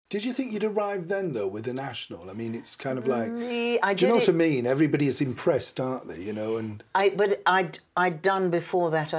Did you think you'd arrive then, though, with the National? I mean, it's kind of like... I do you know did what I mean? Everybody is impressed, aren't they, you know, and... But I'd done before that,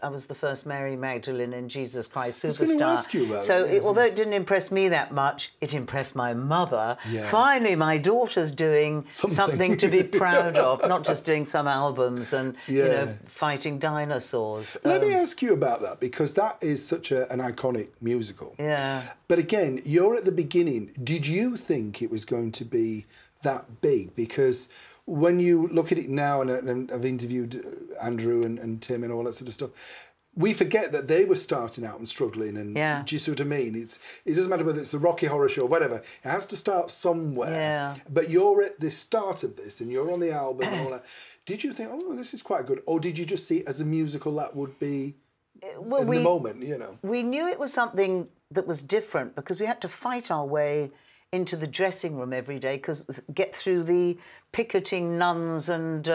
I was the first Mary Magdalene in Jesus Christ Superstar. I was going to ask you about so that. Although it didn't impress me that much, it impressed my mother. Yeah. Finally, my daughter's doing something to be proud of, not just doing some albums and, you know, fighting dinosaurs. Let me ask you about that, because that is such an iconic musical. Yeah. But again, you're at the beginning. Did you think it was going to be that big? Because when you look at it now, and I've interviewed Andrew and Tim and all that sort of stuff, we forget that they were starting out and struggling. And do you see what I mean? It doesn't matter whether it's the Rocky Horror Show or whatever. It has to start somewhere. Yeah. But you're at the start of this, and you're on the album and all that. Did you think, oh, this is quite good? Or did you just see it as a musical that would be in the moment, you know? We knew it was something that was different because we had to fight our way into the dressing room every day, because get through the picketing nuns and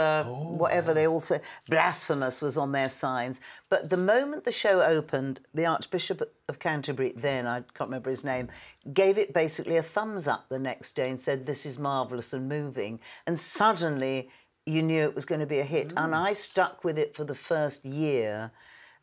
whatever they all say. Blasphemous was on their signs. But the moment the show opened, the Archbishop of Canterbury, then, I can't remember his name, gave it basically a thumbs up the next day and said, this is marvellous and moving. And suddenly you knew it was going to be a hit. And I stuck with it for the first year,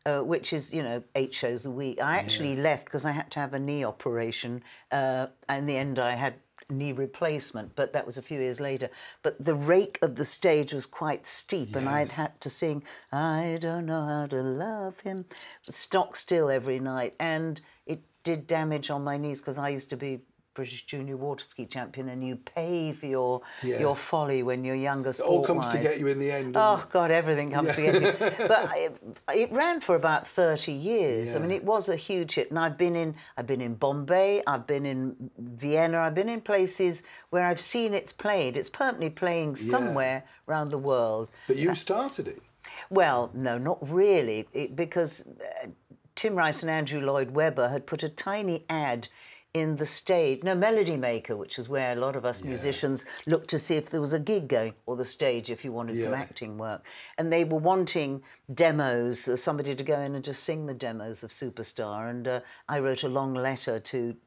which is, you know, 8 shows a week. I actually left because I had to have a knee operation. In the end, I had knee replacement, but that was a few years later. But the rake of the stage was quite steep, and I'd had to sing, I don't know how to love him, stock still every night. And it did damage on my knees, because I used to be British junior water ski champion, and you pay for your folly when you're younger. It all comes to get you in the end, oh doesn't it? God, everything comes to get you. But it ran for about 30 years. I mean, it was a huge hit, and I've been in Bombay, I've been in Vienna, I've been in places where I've seen it's played. It's permanently playing somewhere around the world. But you started it. Well, no, not really, because Tim Rice and Andrew Lloyd Webber had put a tiny ad in the stage, no, Melody Maker, which is where a lot of us musicians looked to see if there was a gig going, or the stage if you wanted some acting work. And they were wanting demos, somebody to go in and just sing the demos of Superstar. And I wrote a long letter to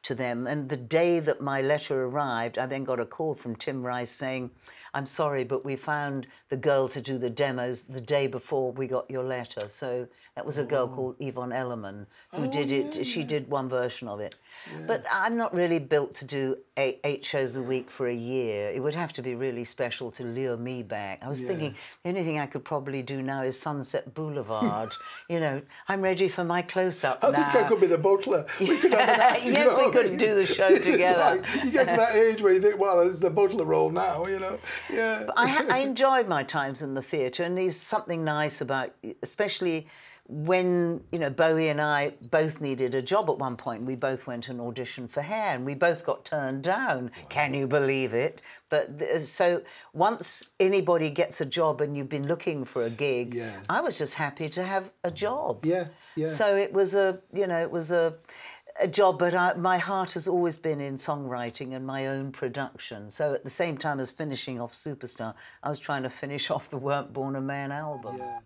them. And the day that my letter arrived, I then got a call from Tim Rice saying, I'm sorry, but we found the girl to do the demos the day before we got your letter. So that was a girl called Yvonne Elliman who did it. She did one version of it. But I'm not really built to do eight shows a week for a year. It would have to be really special to lure me back. I was thinking the only thing I could probably do now is Sunset Boulevard. You know, I'm ready for my close-up now. I think I could be the butler. We could have an act, you know? We could do the show together. Like, you get to that age where you think, well, it's the butler role now, you know? Yeah. But I enjoyed my times in the theatre, and there's something nice about, especially when, you know, Bowie and I both needed a job at one point. We both went and auditioned for Hair, and we both got turned down. Wow. Can you believe it? But so once anybody gets a job and you've been looking for a gig, I was just happy to have a job. Yeah, yeah. So it was a, you know, it was a job, but my heart has always been in songwriting and my own production. So at the same time as finishing off Superstar, I was trying to finish off the Weren't Born a Man album. Yeah.